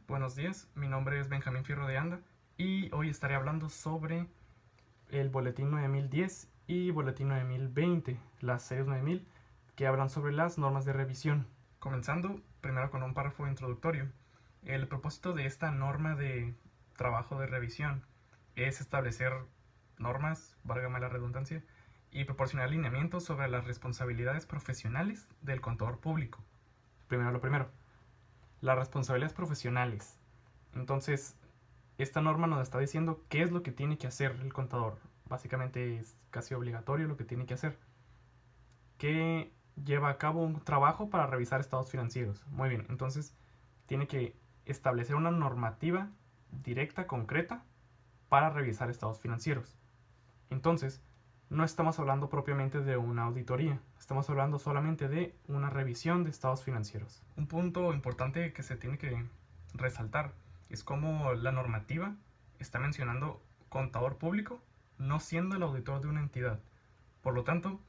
Buenos días, mi nombre es Benjamín Fierro de Anda y hoy estaré hablando sobre el Boletín 9010 y Boletín 9020, las series 9000, que hablan sobre las normas de revisión. Comenzando primero con un párrafo introductorio. El propósito de esta norma de trabajo de revisión es establecer normas, válgame la redundancia, y proporcionar lineamientos sobre las responsabilidades profesionales del contador público. Primero lo primero, las responsabilidades profesionales. Entonces, esta norma nos está diciendo qué es lo que tiene que hacer el contador. Básicamente es casi obligatorio lo que tiene que hacer. Que lleva a cabo un trabajo para revisar estados financieros. Muy bien, entonces tiene que establecer una normativa directa, concreta, para revisar estados financieros. Entonces, no estamos hablando propiamente de una auditoría, estamos hablando solamente de una revisión de estados financieros. Un punto importante que se tiene que resaltar es cómo la normativa está mencionando contador público, no siendo el auditor de una entidad. Por lo tanto,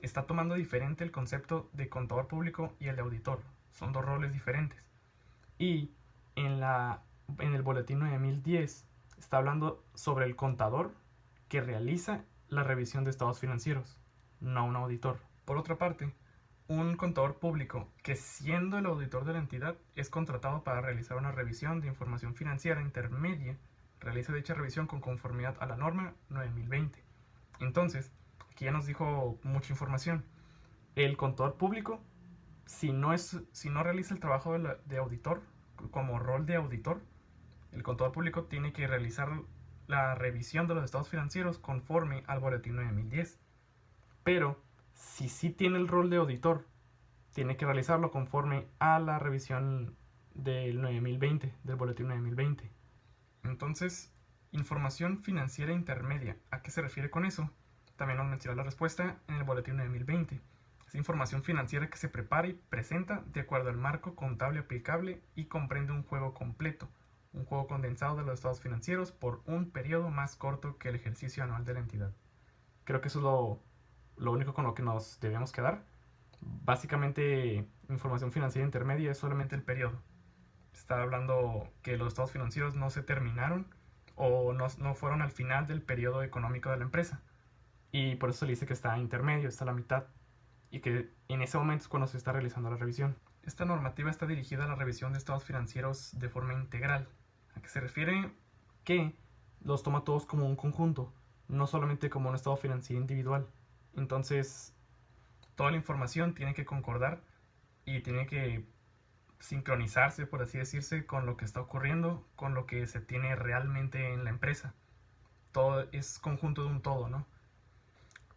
está tomando diferente el concepto de contador público y el de auditor. Son dos roles diferentes. Y en el boletín 9010 está hablando sobre el contador que realiza la revisión de estados financieros, no un auditor. Por otra parte, un contador público que, siendo el auditor de la entidad, es contratado para realizar una revisión de información financiera intermedia, realiza dicha revisión con conformidad a la norma 9020. Entonces, aquí ya nos dijo mucha información. El contador público, si no realiza el trabajo de auditor, como rol de auditor, el contador público tiene que realizar la revisión de los estados financieros conforme al boletín 9010. Pero si sí tiene el rol de auditor, tiene que realizarlo conforme a la revisión del 9020, del boletín 9020. Entonces, información financiera intermedia, ¿a qué se refiere con eso? También nos menciona la respuesta en el boletín 9020. Es información financiera que se prepara y presenta de acuerdo al marco contable aplicable y comprende un juego completo, un juego condensado de los estados financieros por un periodo más corto que el ejercicio anual de la entidad. Creo que eso es lo único con lo que nos debemos quedar. Básicamente, información financiera intermedia es solamente el periodo. Está hablando que los estados financieros no se terminaron o no fueron al final del periodo económico de la empresa. Y por eso se le dice que está intermedio, está a la mitad. Y que en ese momento es cuando se está realizando la revisión. Esta normativa está dirigida a la revisión de estados financieros de forma integral. ¿A qué se refiere? Que los toma todos como un conjunto, no solamente como un estado financiero individual. Entonces, toda la información tiene que concordar y tiene que sincronizarse, por así decirse, con lo que está ocurriendo, con lo que se tiene realmente en la empresa. Todo es conjunto de un todo, ¿no?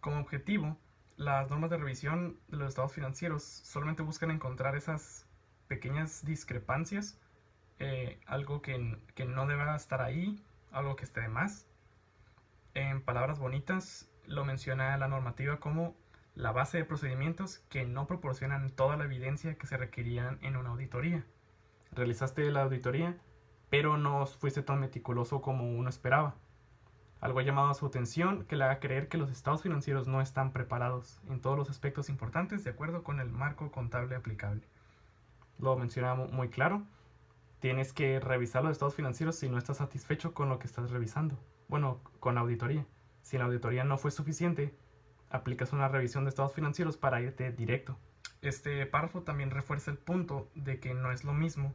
Como objetivo, las normas de revisión de los estados financieros solamente buscan encontrar esas pequeñas discrepancias, algo que no deba estar ahí, algo que esté de más. En palabras bonitas, lo menciona la normativa como la base de procedimientos que no proporcionan toda la evidencia que se requerían en una auditoría. Realizaste la auditoría, pero no fuiste tan meticuloso como uno esperaba. Algo ha llamado a su atención que le haga creer que los estados financieros no están preparados en todos los aspectos importantes de acuerdo con el marco contable aplicable. Lo menciona muy claro. Tienes que revisar los estados financieros si no estás satisfecho con lo que estás revisando. Bueno, con la auditoría. Si la auditoría no fue suficiente, aplicas una revisión de estados financieros para irte directo. Este párrafo también refuerza el punto de que no es lo mismo,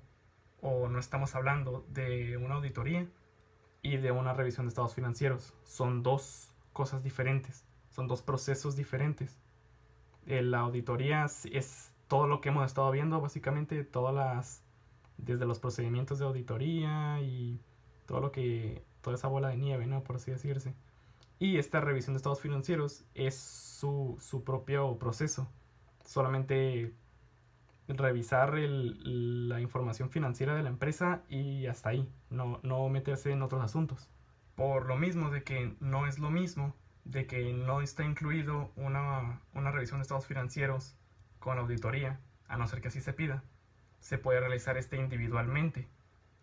o no estamos hablando de una auditoría y de una revisión de estados financieros. Son dos cosas diferentes, son dos procesos diferentes. La auditoría es todo lo que hemos estado viendo, básicamente desde los procedimientos de auditoría y toda esa bola de nieve, ¿no? Por así decirse. Y esta revisión de estados financieros es su propio proceso. Solamente revisar la información financiera de la empresa y hasta ahí, no meterse en otros asuntos. Por lo mismo de que no es lo mismo, de que no está incluido una revisión de estados financieros con la auditoría, a no ser que así se pida, se puede realizar individualmente.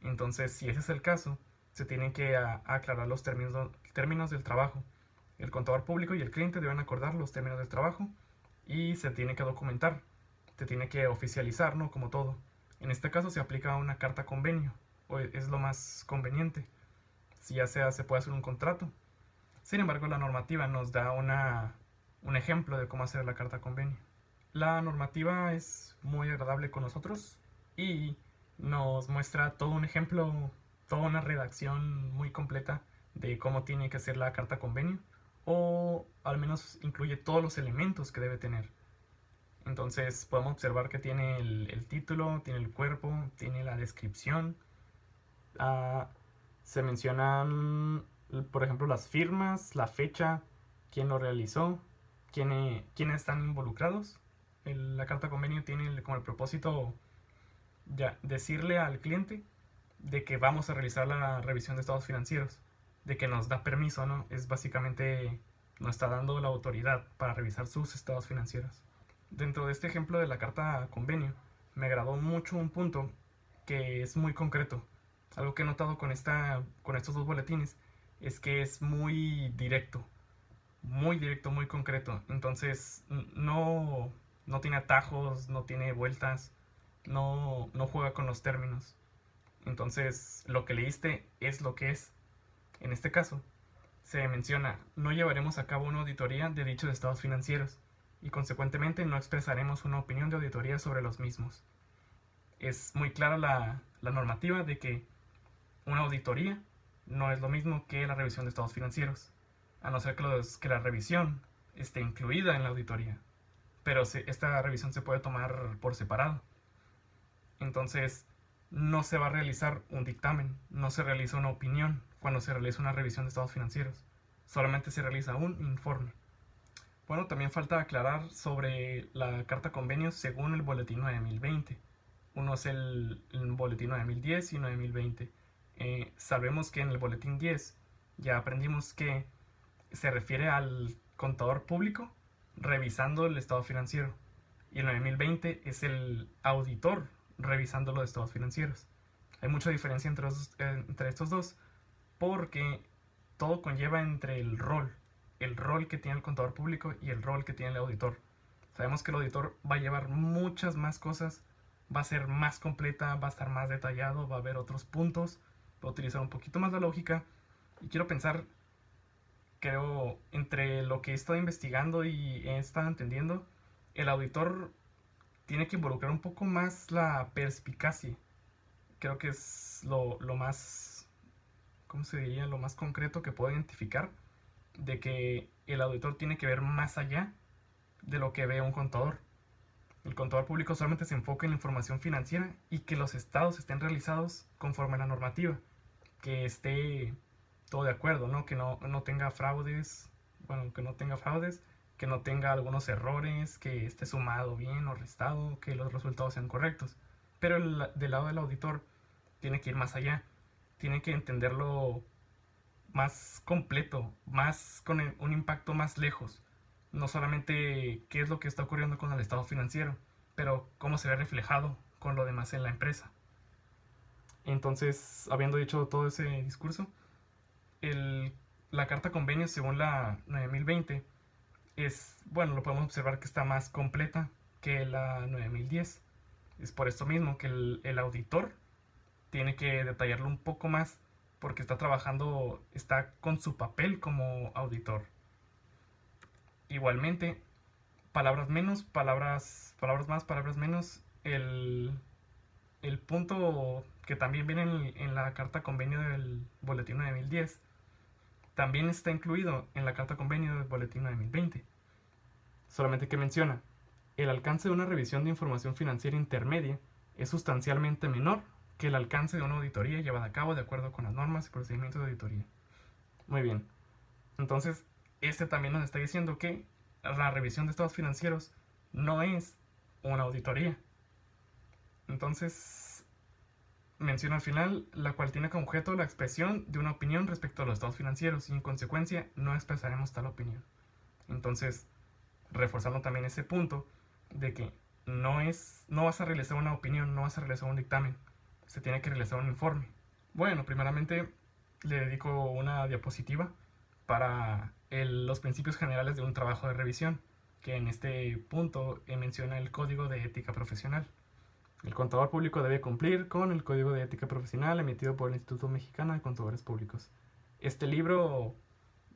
Entonces, si ese es el caso, se tienen que aclarar los términos del trabajo. El contador público y el cliente deben acordar los términos del trabajo y se tiene que documentar, se tiene que oficializar, ¿no? Como todo. En este caso se aplica una carta convenio es lo más conveniente, si ya sea se puede hacer un contrato. Sin embargo, la normativa nos da un ejemplo de cómo hacer la carta convenio. La normativa es muy agradable con nosotros y nos muestra todo un ejemplo, toda una redacción muy completa de cómo tiene que ser la carta convenio, o al menos incluye todos los elementos que debe tener. Entonces podemos observar que tiene el título, tiene el cuerpo, tiene la descripción. Se mencionan, por ejemplo, las firmas, la fecha, quién lo realizó, quiénes están involucrados. La carta convenio tiene como el propósito ya decirle al cliente de que vamos a realizar la revisión de estados financieros, de que nos da permiso, ¿no? Es básicamente nos está dando la autoridad para revisar sus estados financieros. Dentro de este ejemplo de la carta convenio, me agradó mucho un punto que es muy concreto. Algo que he notado con estos dos boletines es que es muy directo, muy concreto. Entonces no tiene atajos, no tiene vueltas, no juega con los términos. Entonces lo que leíste es lo que es. En este caso, se menciona: no llevaremos a cabo una auditoría de dichos estados financieros y consecuentemente no expresaremos una opinión de auditoría sobre los mismos. Es muy clara la normativa de que una auditoría no es lo mismo que la revisión de estados financieros, a no ser que la revisión esté incluida en la auditoría, pero esta revisión se puede tomar por separado. Entonces no se va a realizar un dictamen, no se realiza una opinión cuando se realiza una revisión de estados financieros, solamente se realiza un informe. Bueno, también falta aclarar sobre la carta convenio según el boletín 9020. Uno es el boletín 9010 y 9020. Sabemos que en el boletín 10 ya aprendimos que se refiere al contador público revisando el estado financiero, y el 9020 es el auditor revisando los estados financieros. Hay mucha diferencia entre estos dos, porque todo conlleva entre el rol que tiene el contador público y el rol que tiene el auditor. Sabemos que el auditor va a llevar muchas más cosas, va a ser más completa, va a estar más detallado, va a haber otros puntos, va a utilizar un poquito más la lógica. Y quiero pensar, creo, entre lo que he estado investigando y he estado entendiendo, el auditor tiene que involucrar un poco más la perspicacia. Creo que es lo más, ¿cómo se diría? Lo más concreto que puedo identificar, de que el auditor tiene que ver más allá de lo que ve un contador. El contador público solamente se enfoca en la información financiera y que los estados estén realizados conforme a la normativa, que esté todo de acuerdo, ¿no? Que no tenga fraudes, que no tenga algunos errores, que esté sumado bien o restado, que los resultados sean correctos. Pero del lado del auditor tiene que ir más allá, tiene que entenderlo más completo, más con un impacto más lejos. No solamente qué es lo que está ocurriendo con el estado financiero, pero cómo se ve reflejado con lo demás en la empresa. Entonces, habiendo dicho todo ese discurso, la carta convenio según la 9020 lo podemos observar que está más completa que la 9010. Es por esto mismo que el auditor tiene que detallarlo un poco más, porque está con su papel como auditor. Igualmente, palabras menos, palabras más, palabras menos. El punto que también viene en la carta convenio del boletín 9010 también está incluido en la carta convenio del boletín 9020. Solamente que menciona: el alcance de una revisión de información financiera intermedia es sustancialmente menor que el alcance de una auditoría llevada a cabo de acuerdo con las normas y procedimientos de auditoría. Muy bien. Entonces, también nos está diciendo que la revisión de estados financieros no es una auditoría. Entonces, menciona al final: la cual tiene como objeto la expresión de una opinión respecto a los estados financieros y en consecuencia no expresaremos tal opinión. Entonces, reforzando también ese punto de que no vas a realizar una opinión, no vas a realizar un dictamen, se tiene que realizar un informe. Bueno, primeramente le dedico una diapositiva para los principios generales de un trabajo de revisión, que en este punto menciona el Código de Ética Profesional. El contador público debe cumplir con el Código de Ética Profesional emitido por el Instituto Mexicano de Contadores Públicos. Este libro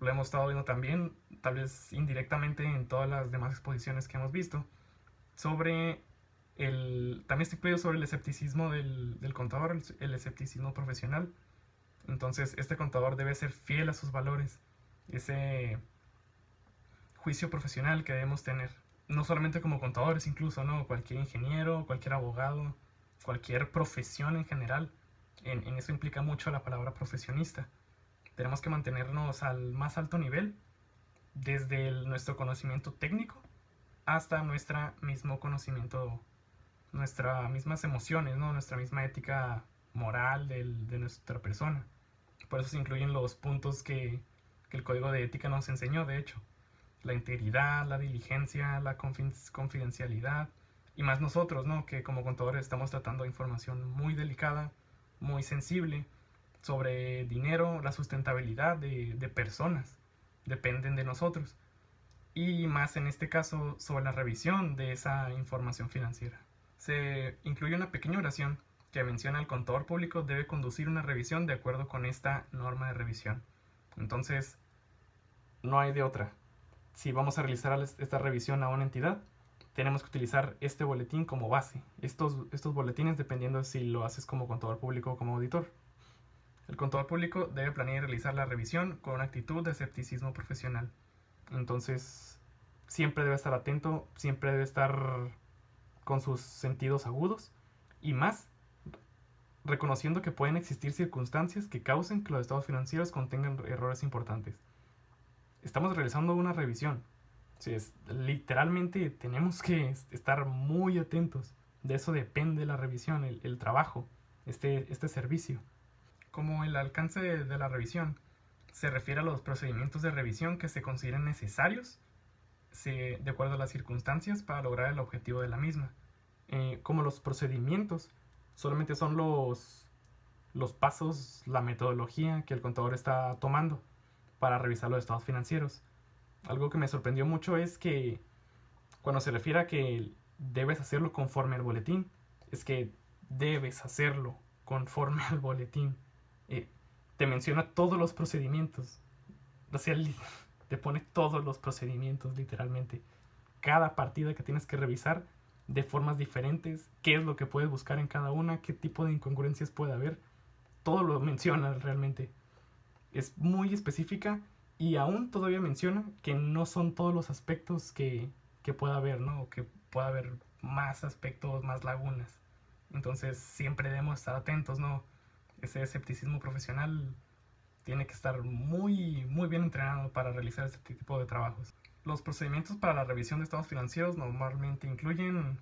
lo hemos estado viendo también, tal vez indirectamente en todas las demás exposiciones que hemos visto, sobre también está incluido sobre el escepticismo del contador, el escepticismo profesional. Entonces este contador debe ser fiel a sus valores, ese juicio profesional que debemos tener, no solamente como contadores incluso, ¿no? Cualquier ingeniero, cualquier abogado, cualquier profesión en general, en eso implica mucho la palabra profesionista. Tenemos que mantenernos al más alto nivel, desde nuestro conocimiento técnico hasta nuestro mismo conocimiento, nuestras mismas emociones, ¿no? Nuestra misma ética moral de nuestra persona. Por eso se incluyen los puntos que el código de ética nos enseñó, de hecho. La integridad, la diligencia, la confidencialidad. Y más nosotros, ¿no? Que como contadores estamos tratando información muy delicada, muy sensible, sobre dinero, la sustentabilidad de personas. Dependen de nosotros. Y más en este caso sobre la revisión de esa información financiera. Se incluye una pequeña oración que menciona: el contador público debe conducir una revisión de acuerdo con esta norma de revisión. Entonces, no hay de otra. Si vamos a realizar esta revisión a una entidad, tenemos que utilizar este boletín como base. Estos boletines dependiendo de si lo haces como contador público o como auditor. El contador público debe planear y realizar la revisión con una actitud de escepticismo profesional. Entonces, siempre debe estar atento, siempre debe estar con sus sentidos agudos y más reconociendo que pueden existir circunstancias que causen que los estados financieros contengan errores importantes. Estamos realizando una revisión. Literalmente tenemos que estar muy atentos. De eso depende la revisión, el trabajo, este servicio. Como el alcance de la revisión se refiere a los procedimientos de revisión que se consideren necesarios de acuerdo a las circunstancias para lograr el objetivo de la misma. Como los procedimientos solamente son los pasos, la metodología que el contador está tomando para revisar los estados financieros. Algo que me sorprendió mucho es que cuando se refiere a que debes hacerlo conforme al boletín, es que debes hacerlo conforme al boletín. Te menciona todos los procedimientos. O sea, te pone todos los procedimientos literalmente. Cada partida que tienes que revisar de formas diferentes, qué es lo que puedes buscar en cada una, qué tipo de incongruencias puede haber. Todo lo menciona realmente. Es muy específica y aún todavía menciona que no son todos los aspectos que pueda haber, ¿no? O que pueda haber más aspectos, más lagunas. Entonces siempre debemos estar atentos, ¿no? Ese escepticismo profesional tiene que estar muy, muy bien entrenado para realizar este tipo de trabajos. Los procedimientos para la revisión de estados financieros normalmente incluyen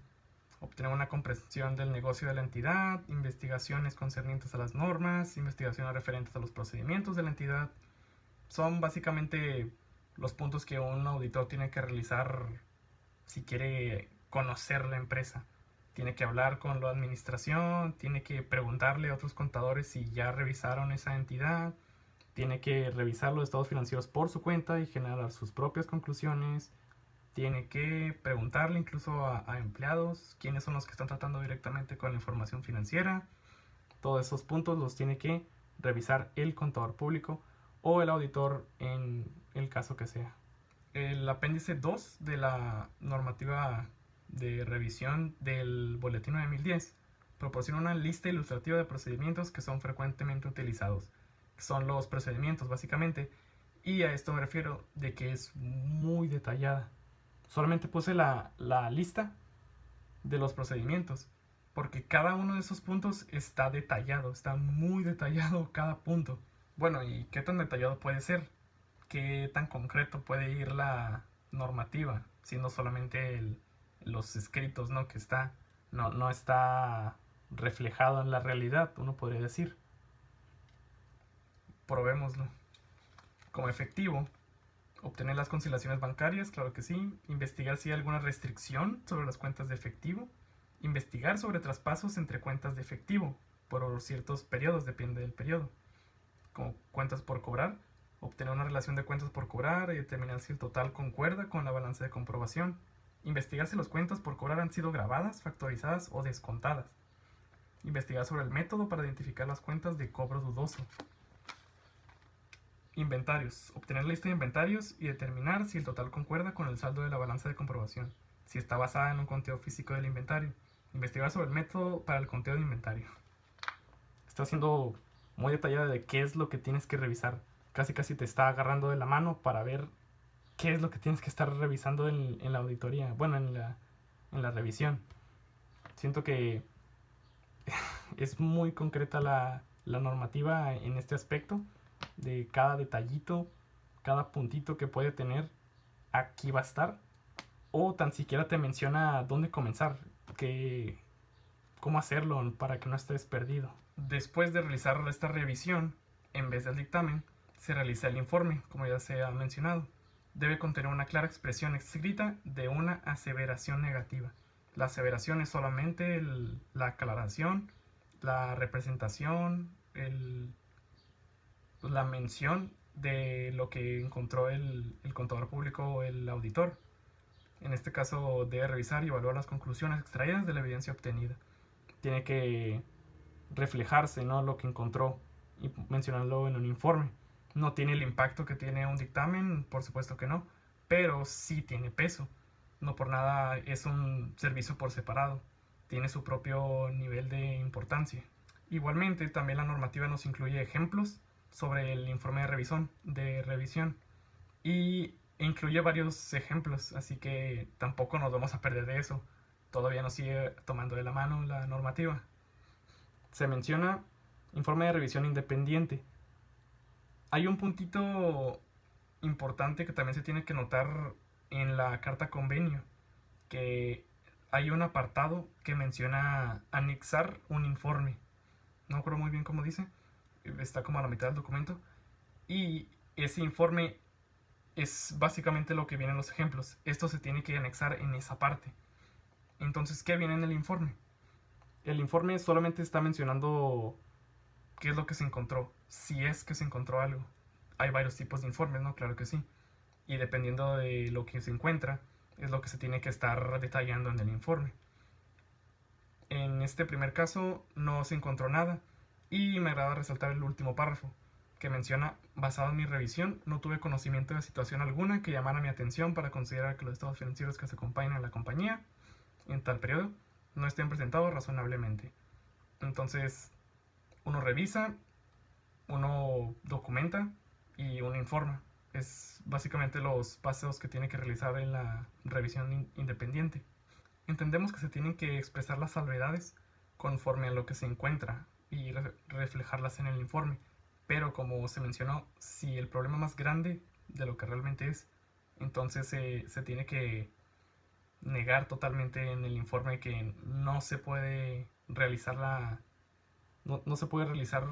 obtener una comprensión del negocio de la entidad, investigaciones concernientes a las normas, investigaciones referentes a los procedimientos de la entidad. Son básicamente los puntos que un auditor tiene que realizar si quiere conocer la empresa. Tiene que hablar con la administración, tiene que preguntarle a otros contadores si ya revisaron esa entidad, tiene que revisar los estados financieros por su cuenta y generar sus propias conclusiones. Tiene que preguntarle incluso a empleados quiénes son los que están tratando directamente con la información financiera. Todos esos puntos los tiene que revisar el contador público o el auditor en el caso que sea. El apéndice 2 de la normativa de revisión del Boletín 9010 proporciona una lista ilustrativa de procedimientos que son frecuentemente utilizados. Son los procedimientos básicamente, y a esto me refiero de que es muy detallada. Solamente puse la lista de los procedimientos porque cada uno de esos puntos está detallado, está muy detallado cada punto. Bueno, ¿y qué tan detallado puede ser? ¿Qué tan concreto puede ir la normativa? Siendo solamente los escritos, ¿no? Que no está reflejado en la realidad, uno podría decir. Probémoslo. Como efectivo, obtener las conciliaciones bancarias, claro que sí. Investigar si hay alguna restricción sobre las cuentas de efectivo. Investigar sobre traspasos entre cuentas de efectivo por ciertos periodos, depende del periodo. Como cuentas por cobrar. Obtener una relación de cuentas por cobrar y determinar si el total concuerda con la balanza de comprobación. Investigar si las cuentas por cobrar han sido grabadas, factorizadas o descontadas. Investigar sobre el método para identificar las cuentas de cobro dudoso. Inventarios. Obtener la lista de inventarios y determinar si el total concuerda con el saldo de la balanza de comprobación, si está basada en un conteo físico del inventario. Investigar sobre el método para el conteo de inventario. Está siendo muy detallada de qué es lo que tienes que revisar. Casi te está agarrando de la mano para ver qué es lo que tienes que estar revisando en la auditoría, bueno, en la revisión. Siento que es muy concreta la normativa en este aspecto, de cada detallito, cada puntito que puede tener, aquí va a estar, o tan siquiera te menciona dónde comenzar, cómo hacerlo para que no estés perdido. Después de realizar esta revisión, en vez del dictamen, se realiza el informe, como ya se ha mencionado. Debe contener una clara expresión escrita de una aseveración negativa. La aseveración es solamente la aclaración, la representación, la mención de lo que encontró el contador público o el auditor. En este caso debe revisar y evaluar las conclusiones extraídas de la evidencia obtenida. Tiene que reflejarse, ¿no?, lo que encontró y mencionarlo en un informe. No tiene el impacto que tiene un dictamen, por supuesto que no, pero sí tiene peso. No por nada es un servicio por separado. Tiene su propio nivel de importancia. Igualmente, también la normativa nos incluye ejemplos sobre el informe de revisión y incluye varios ejemplos, así que tampoco nos vamos a perder de eso. Todavía nos sigue tomando de la mano la normativa. Se menciona informe de revisión independiente. Hay un puntito importante que también se tiene que notar en la carta convenio, que hay un apartado que menciona anexar un informe. No recuerdo muy bien cómo dice, está como a la mitad del documento, y ese informe es básicamente lo que viene en los ejemplos. Esto se tiene que anexar en esa parte. Entonces, ¿qué viene en el informe? El informe solamente está mencionando qué es lo que se encontró, si es que se encontró algo. Hay varios tipos de informes, ¿no? Claro que sí. Y dependiendo de lo que se encuentra, es lo que se tiene que estar detallando en el informe. En este primer caso no se encontró nada, y me agrada resaltar el último párrafo, que menciona: basado en mi revisión, no tuve conocimiento de situación alguna que llamara mi atención para considerar que los estados financieros que se acompañan a la compañía en tal periodo no estén presentados razonablemente. Entonces, uno revisa, uno documenta y uno informa. Es básicamente los pasos que tiene que realizar en la revisión independiente. Entendemos que se tienen que expresar las salvedades conforme a lo que se encuentra y reflejarlas en el informe. Pero como se mencionó, si el problema más grande de lo que realmente es, entonces se tiene que negar totalmente en el informe que no se puede realizar no se puede realizar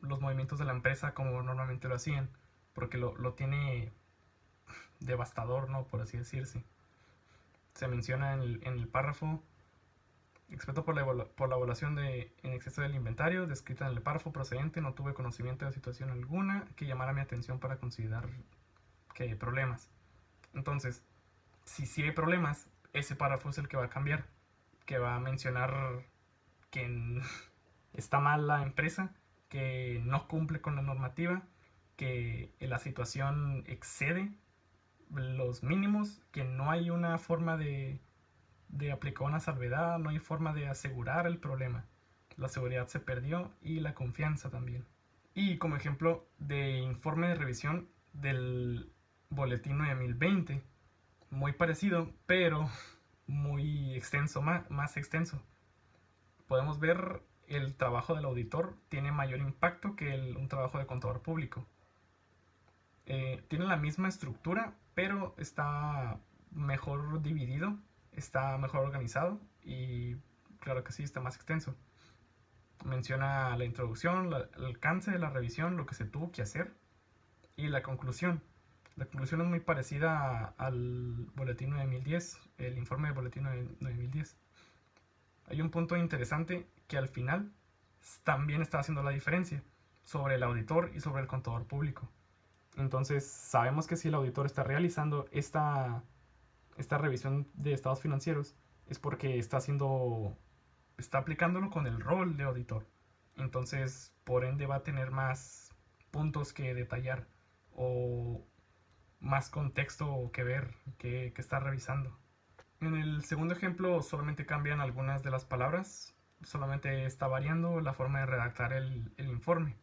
los movimientos de la empresa como normalmente lo hacían, porque lo tiene devastador, ¿no?, por así decirse. Se menciona en el párrafo: excepto por la evaluación en exceso del inventario descrita en el párrafo procedente, no tuve conocimiento de situación alguna que llamara mi atención para considerar que hay problemas. Entonces, si sí hay problemas, ese párrafo es el que va a cambiar, que va a mencionar que está mal la empresa, que no cumple con la normativa, que la situación excede los mínimos, que no hay una forma de aplicar una salvedad, no hay forma de asegurar el problema. La seguridad se perdió y la confianza también. Y como ejemplo de informe de revisión del boletín 9020, muy parecido, pero muy extenso, más extenso. Podemos ver el trabajo del auditor tiene mayor impacto que un trabajo de contador público. Tiene la misma estructura, pero está mejor dividido, está mejor organizado y claro que sí, está más extenso. Menciona la introducción, el alcance de la revisión, lo que se tuvo que hacer y la conclusión. La conclusión es muy parecida al boletín 9010, el informe del boletín 9010. Hay un punto interesante que al final también está haciendo la diferencia sobre el auditor y sobre el contador público. Entonces sabemos que si el auditor está realizando esta esta revisión de estados financieros es porque está aplicándolo con el rol de auditor. Entonces, por ende, va a tener más puntos que detallar o más contexto que ver que está revisando. En el segundo ejemplo solamente cambian algunas de las palabras, solamente está variando la forma de redactar el informe.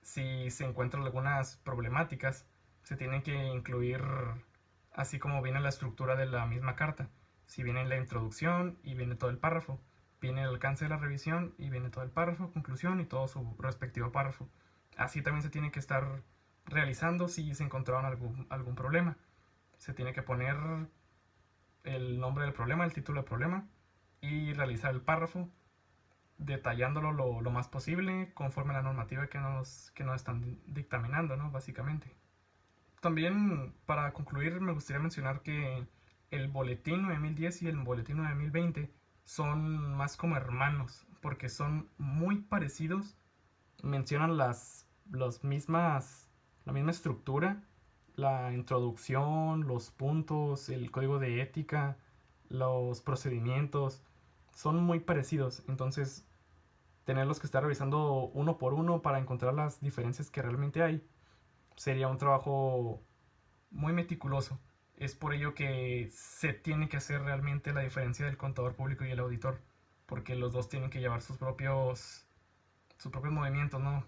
Si se encuentran algunas problemáticas, se tienen que incluir así como viene la estructura de la misma carta. Si viene la introducción y viene todo el párrafo, viene el alcance de la revisión y viene todo el párrafo, conclusión y todo su respectivo párrafo. Así también se tiene que estar realizando si se encontraron algún problema. Se tiene que poner el nombre del problema, el título del problema y realizar el párrafo detallándolo lo más posible conforme a la normativa que nos están dictaminando, ¿no? Básicamente. También, para concluir, me gustaría mencionar que el boletín 9010 y el boletín 9020 son más como hermanos, porque son muy parecidos, mencionan la misma estructura, la introducción, los puntos, el código de ética, los procedimientos, son muy parecidos. Entonces, tenerlos que estar revisando uno por uno para encontrar las diferencias que realmente hay sería un trabajo muy meticuloso. Es por ello que se tiene que hacer realmente la diferencia del contador público y el auditor, porque los dos tienen que llevar sus propios movimientos, ¿no?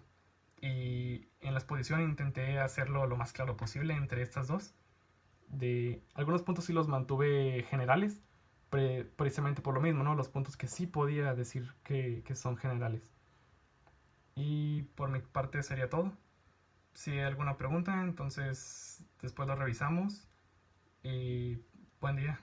Y en la exposición intenté hacerlo lo más claro posible entre estas dos. De algunos puntos sí los mantuve generales, precisamente por lo mismo, ¿no? Los puntos que sí podía decir que son generales. Y por mi parte sería todo. Si hay alguna pregunta, entonces después la revisamos. Y buen día.